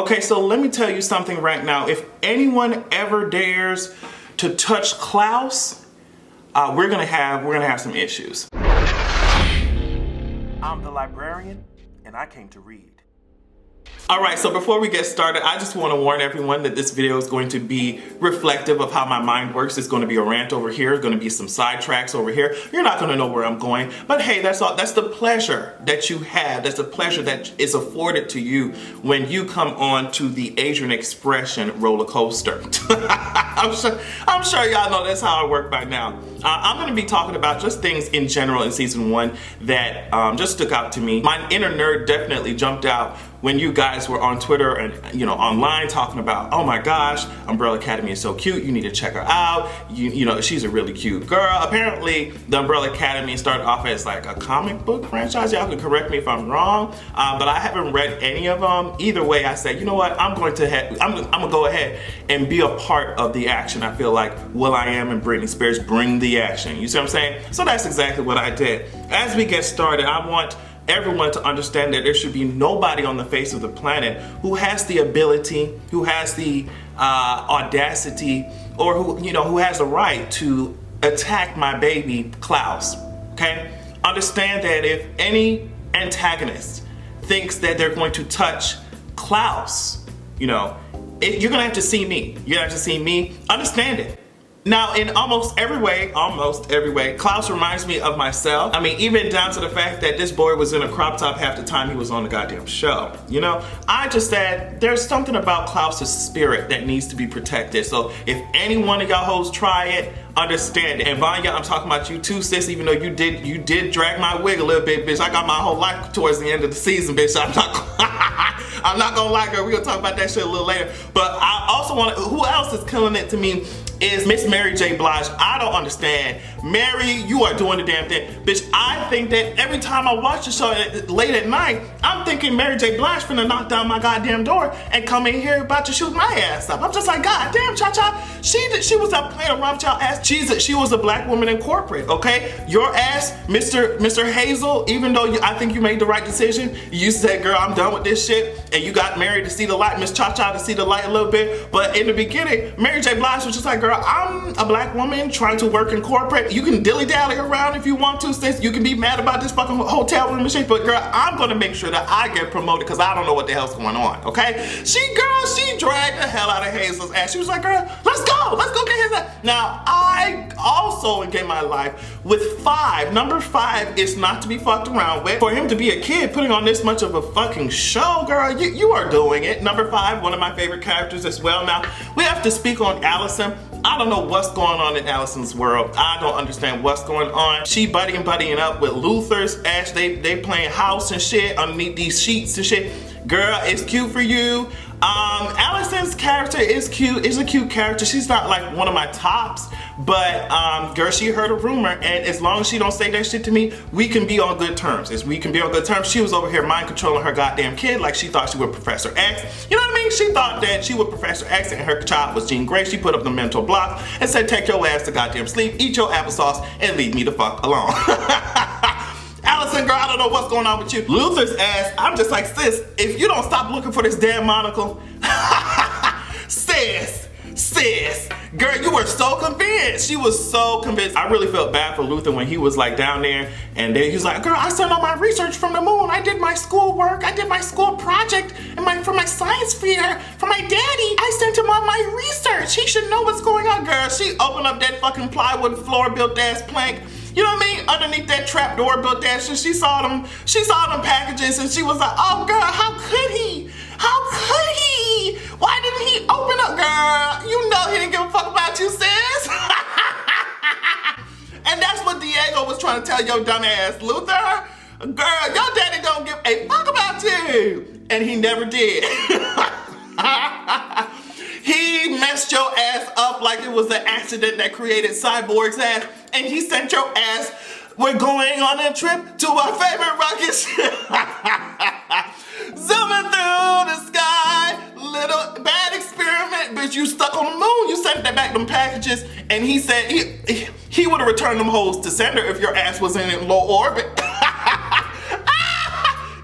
Okay, so let me tell you something right now. If anyone ever dares to touch Klaus, we're gonna have some issues. I'm the librarian, and I came to read. All right, so before we get started, I just want to warn everyone that this video is going to be reflective of how my mind works. It's going to be a rant over here, it's going to be some sidetracks over here. You're not going to know where I'm going, but hey, that's all. That's the pleasure that you have. That's the pleasure that is afforded to you when you come on to the Asian Expression roller coaster. I'm sure y'all know that's how I work by now. I'm going to be talking about just things in general in season 1 that just stuck out to me. My inner nerd definitely jumped out when you guys were on Twitter and online talking about, oh my gosh, Umbrella Academy is so cute, you need to check her out. You know, she's a really cute girl. Apparently, the Umbrella Academy started off as like a comic book franchise. Y'all can correct me if I'm wrong, but I haven't read any of them. Either way, I said, you know what, I'm gonna go ahead and be a part of the action. I feel like will.i.am and Britney Spears bring the action. You see what I'm saying? So that's exactly what I did. As we get started, I want everyone to understand that there should be nobody on the face of the planet who has the ability, who has the audacity, or who has the right to attack my baby Klaus. Okay? Understand that if any antagonist thinks that they're going to touch Klaus, you're gonna have to see me. You're gonna have to see me. Understand it. Now, in almost every way, Klaus reminds me of myself. I mean, even down to the fact that this boy was in a crop top half the time he was on the goddamn show. I just said there's something about Klaus's spirit that needs to be protected. So if any one of y'all hoes try it, understand it. And Vanya, I'm talking about you too, sis, even though you did drag my wig a little bit, bitch. I got my whole life towards the end of the season, bitch. I'm not gonna lie, girl. We're gonna talk about that shit a little later. But I also who else is killing it to me is Miss Mary J. Blige. I don't understand. Mary, you are doing the damn thing. Bitch, I think that every time I watch the show late at night, I'm thinking Mary J. Blige finna knock down my goddamn door and come in here about to shoot my ass up. I'm just like, God damn, Cha-Cha. She was up playing around with y'all ass. She was a black woman in corporate, okay? Your ass, Mr. Hazel, even though I think you made the right decision, you said, girl, I'm done with this shit, and you got married to see the light, Miss Cha-Cha to see the light a little bit. But in the beginning, Mary J. Blige was just like, girl, I'm a black woman trying to work in corporate. You can dilly-dally around if you want to, sis. You can be mad about this fucking hotel room and shit, but girl, I'm gonna make sure that I get promoted because I don't know what the hell's going on, okay? She dragged the hell out of Hazel's ass. She was like, girl, let's go get his ass. Now, I also in my life with 5. Number 5 is not to be fucked around with. For him to be a kid putting on this much of a fucking show, girl, you are doing it. Number 5, one of my favorite characters as well. Now, we have to speak on Allison. I don't know what's going on in Allison's world. I don't understand what's going on. She buddying up with Luther's ass. They playing house and shit underneath these sheets and shit. Girl, it's cute for you. Allison's character is cute. Is a cute character. She's not like one of my tops, but girl, she heard a rumor, and as long as she don't say that shit to me, we can be on good terms. As we can be on good terms. She was over here mind controlling her goddamn kid like she thought she was Professor X. You know what I mean? She thought that she was Professor X and her child was Jean Grey. She put up the mental block and said, take your ass to goddamn sleep, eat your applesauce, and leave me the fuck alone. Allison, girl, I don't know what's going on with you. Luther's ass, I'm just like, sis, if you don't stop looking for this damn monocle, sis, girl, you were so convinced. She was so convinced. I really felt bad for Luther when he was like down there, and then he was like, girl, I sent all my research from the moon. I did my school work. I did my school project and for my science fair for my daddy. I sent him all my research. He should know what's going on, girl. She opened up that fucking plywood floor built ass plank. You know what I mean? Underneath that trap door built that shit, she saw them packages, and she was like, oh girl, how could he? Why didn't he open up, girl? You know he didn't give a fuck about you, sis. And that's what Diego was trying to tell your dumb ass, Luther. Girl, your daddy don't give a fuck about you. And he never did. He messed your ass up like it was an accident that created Cyborg's ass, and he sent your ass, we're going on a trip to our favorite rocket ship. Zooming through the sky, little bad experiment, bitch, you stuck on the moon. You sent that back them packages, and he said he would have returned them hoes to sender if your ass was in low orbit.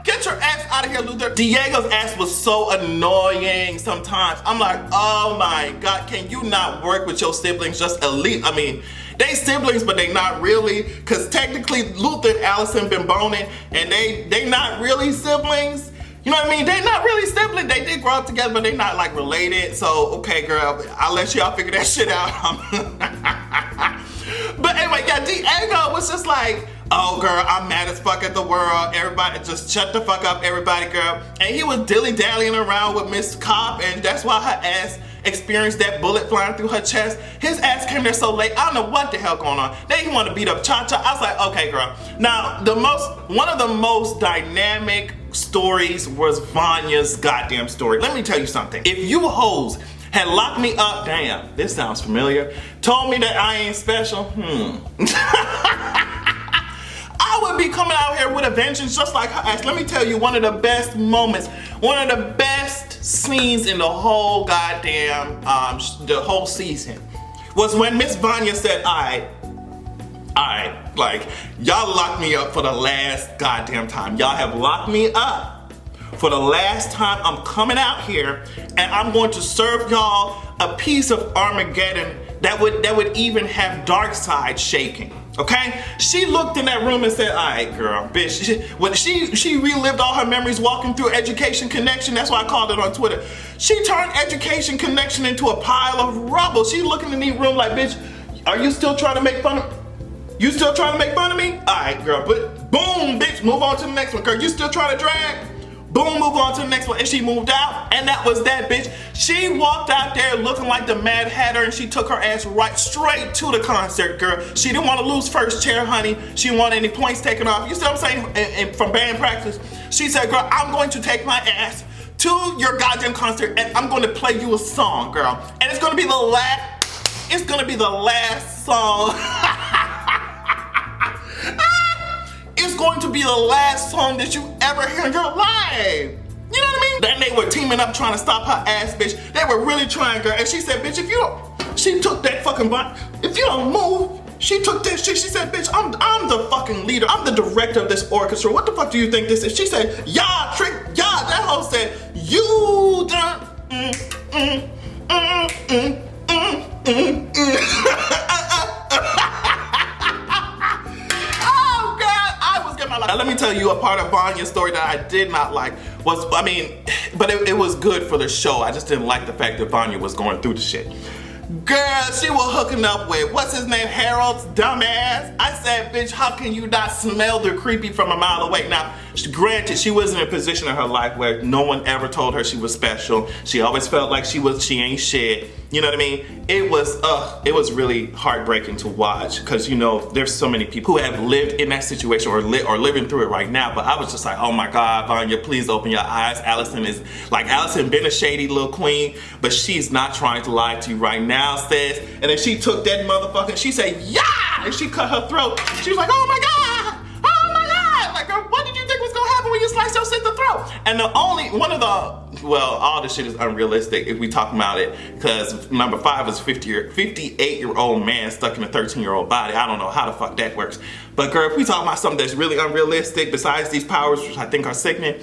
Get your ass out of here, Luther. Diego's ass was so annoying sometimes. I'm like, oh my God, can you not work with your siblings just elite? I mean, they siblings, but they not really, because technically Luther and Allison been boning, and they not really siblings. You know what I mean? They're not really siblings. They did grow up together, but they not like related. So, okay, girl, I'll let y'all figure that shit out. But anyway, yeah, Diego was just like, oh girl, I'm mad as fuck at the world. Everybody, just shut the fuck up, everybody, girl. And he was dilly-dallying around with Miss Cop, and that's why her ass experienced that bullet flying through her chest. His ass came there so late. I don't know what the hell going on. They want to beat up Cha-Cha. I was like, okay, girl. Now, one of the most dynamic stories was Vanya's goddamn story. Let me tell you something. If you hoes had locked me up, damn, this sounds familiar, told me that I ain't special, I would be coming out here with a vengeance just like her ass. Let me tell you, one of the best moments, one of the best scenes in the whole goddamn, the whole season was when Miss Vanya said, alright, like, y'all locked me up for the last goddamn time. Y'all have locked me up for the last time. I'm coming out here and I'm going to serve y'all a piece of Armageddon that would even have Darkseid shaking. Okay? She looked in that room and said, alright girl, bitch. When she relived all her memories walking through Education Connection, that's why I called it on Twitter. She turned Education Connection into a pile of rubble. She looking in the room like, bitch, are you still trying to make fun of me? You still trying to make fun of me? Alright girl, but boom, bitch, move on to the next one. Girl, you still trying to drag? Boom, move on to the next one. And she moved out, and that was that, bitch. She walked out there looking like the Mad Hatter, and she took her ass right straight to the concert, girl. She didn't want to lose first chair, honey. She didn't want any points taken off. You see what I'm saying? And from band practice, she said, girl, I'm going to take my ass to your goddamn concert, and I'm going to play you a song, girl. And it's going to be the last song. It's going to be the last song that you ever hear in your life. You know what I mean? Then they were teaming up trying to stop her ass, bitch. They were really trying, girl. And she said, bitch, she took that fucking button. If you don't move, she took that shit. She said, bitch, I'm the fucking leader. I'm the director of this orchestra. What the fuck do you think this is? She said, yeah, trick, yeah. That hoe said, you done, Let me tell you a part of Vanya's story that I did not like was, I mean, but it was good for the show. I just didn't like the fact that Vanya was going through the shit. Girl, she was hooking up with, what's his name, Harold's dumbass. I said, bitch, how can you not smell the creepy from a mile away? Now, granted, she was in a position in her life where no one ever told her she was special. She always felt like she ain't shit. You know what I mean? It was really heartbreaking to watch, because, you know, there's so many people who have lived in that situation or living through it right now. But I was just like, oh my God, Vanya, please open your eyes. Allison been a shady little queen, but she's not trying to lie to you right now, sis. And then she took that motherfucker, she said, yeah, and she cut her throat. She was like, oh my God, like, girl, what did you think was gonna happen when you sliced your sister throat? And all this shit is unrealistic if we talk about it, because number 5 is 58-year-old man stuck in a 13-year-old body. I don't know how the fuck that works. But girl, if we talk about something that's really unrealistic besides these powers, which I think are sickening,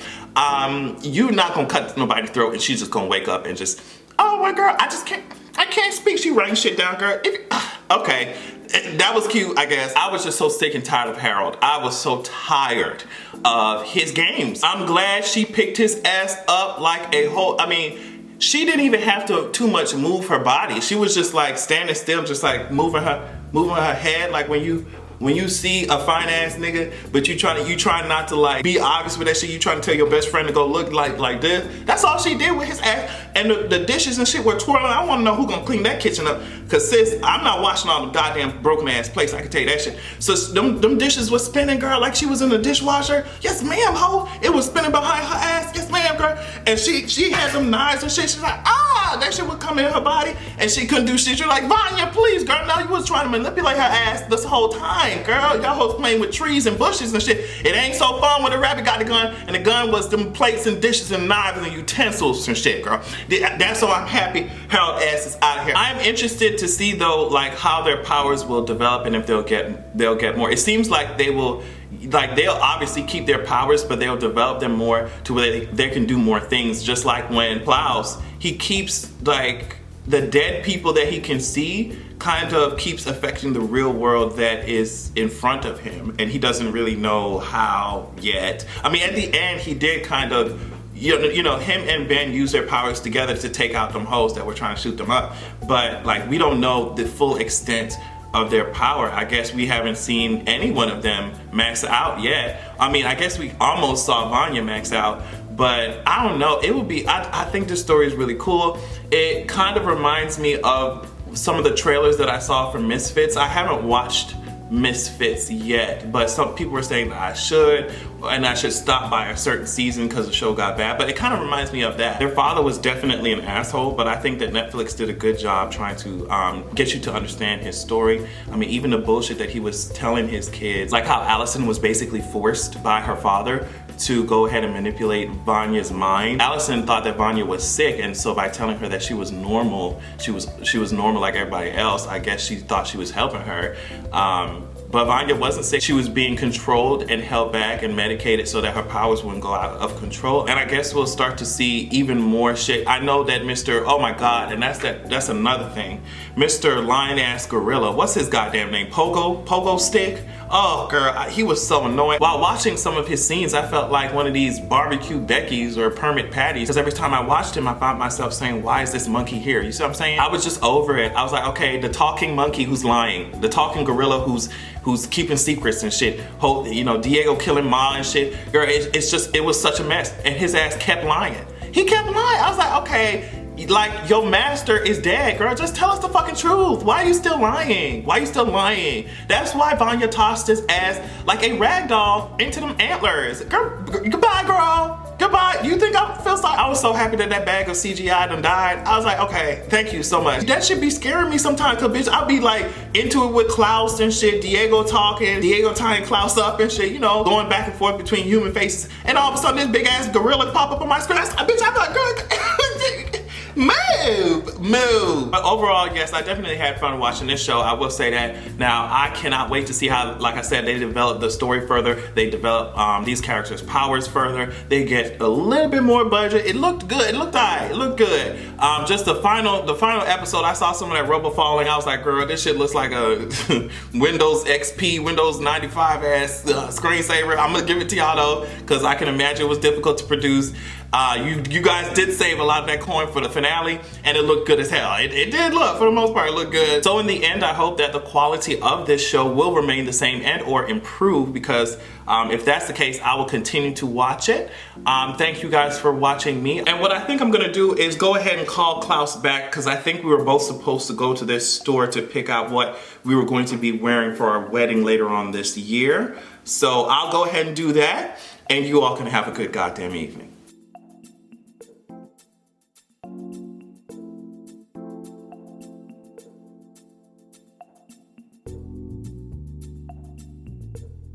you're not gonna cut nobody's throat and she's just gonna wake up and just, oh my girl, I can't speak. She writing shit down, girl. Okay, that was cute, I guess. I was just so sick and tired of Harold. I was so tired of his games. I'm glad she picked his ass up like a whole, I mean, she didn't even have to too much move her body. She was just like standing still, just like moving her head, like when you see a fine ass nigga, but you trying not to like be obvious with that shit. You trying to tell your best friend to go look like this. That's all she did with his ass. And the dishes and shit were twirling. I want to know who gonna clean that kitchen up. Cause sis, I'm not washing all the goddamn broken ass plates. I can tell you that shit. So them dishes was spinning, girl, like she was in the dishwasher. Yes, ma'am, ho. It was spinning behind her ass. Yes, ma'am, girl. And she had them knives and shit. She's like, that shit would come in her body, and she couldn't do shit. You're like, Vanya, please, girl. Now you was trying to manipulate her ass this whole time, girl. Y'all hoes playing with trees and bushes and shit. It ain't so fun when the rabbit got the gun, and the gun was them plates and dishes and knives and utensils and shit, girl. That's why I'm happy Harold ass is out of here. I'm interested to see though, like how their powers will develop and if they'll get more. It seems like they will like they'll obviously keep their powers, but they'll develop them more to where they can do more things. Just like when Klaus, he keeps like the dead people that he can see kind of keeps affecting the real world that is in front of him, and he doesn't really know how yet. I mean, at the end, he did kind of, you know, him and Ben used their powers together to take out them hoes that were trying to shoot them up. But like, we don't know the full extent of their power. I guess we haven't seen any one of them max out yet. I mean, I guess we almost saw Vanya max out, but I don't know. It would be, I think this story is really cool. It kind of reminds me of some of the trailers that I saw for Misfits. I haven't watched Misfits yet, but some people were saying that I should, and I should stop by a certain season because the show got bad. But it kind of reminds me of that. Their father was definitely an asshole, but I think that Netflix did a good job trying to get you to understand his story. I mean, even the bullshit that he was telling his kids, like how Allison was basically forced by her father to go ahead and manipulate Vanya's mind. Allison thought that Vanya was sick, and so by telling her that she was normal, she was normal like everybody else, I guess she thought she was helping her. But Vanya wasn't sick. She was being controlled and held back and medicated so that her powers wouldn't go out of control. And I guess we'll start to see even more shit. I know that Mr. Oh my God, and that's another thing. Mr. Lion-ass Gorilla, what's his goddamn name? Pogo Stick? Oh girl, he was so annoying. While watching some of his scenes, I felt like one of these barbecue Beckys or Permit Patties, because every time I watched him, I found myself saying, why is this monkey here? You see what I'm saying? I was just over it. I was like, okay, the talking monkey who's lying, the talking gorilla who's keeping secrets and shit, you know, Diego killing Ma and shit. Girl, it was such a mess. And his ass kept lying. He kept lying. I was like, okay, like, your master is dead, girl. Just tell us the fucking truth. Why are you still lying? Why are you still lying? That's why Vanya tossed his ass like a rag doll into them antlers. Girl, goodbye, girl. Goodbye. You think I feel sorry? I was so happy that that bag of CGI done died. I was like, okay, thank you so much. That should be scaring me sometimes, cause bitch, I'll be like into it with Klaus and shit, Diego tying Klaus up and shit, you know, going back and forth between human faces, and all of a sudden this big ass gorilla pop up on my screen. Bitch, I'm like, girl, move. But overall, yes, I definitely had fun watching this show. I will say that. Now, I cannot wait to see how, like I said, they develop the story further. They develop these characters' powers further. They get a little bit more budget. It looked good. It looked alright. It looked good. Just the final episode, I saw some of that rubble falling. I was like, girl, this shit looks like a Windows XP, Windows 95 ass screensaver. I'm gonna give it to y'all though, because I can imagine it was difficult to produce. You guys did save a lot of that coin for the finale, and it looked good as hell. It did look, for the most part, it looked good. So in the end, I hope that the quality of this show will remain the same and or improve, because if that's the case, I will continue to watch it. Thank you guys for watching me. And what I think I'm gonna do is go ahead and call Klaus back, because I think we were both supposed to go to this store to pick out what we were going to be wearing for our wedding later on this year. So I'll go ahead and do that, and you all can have a good goddamn evening.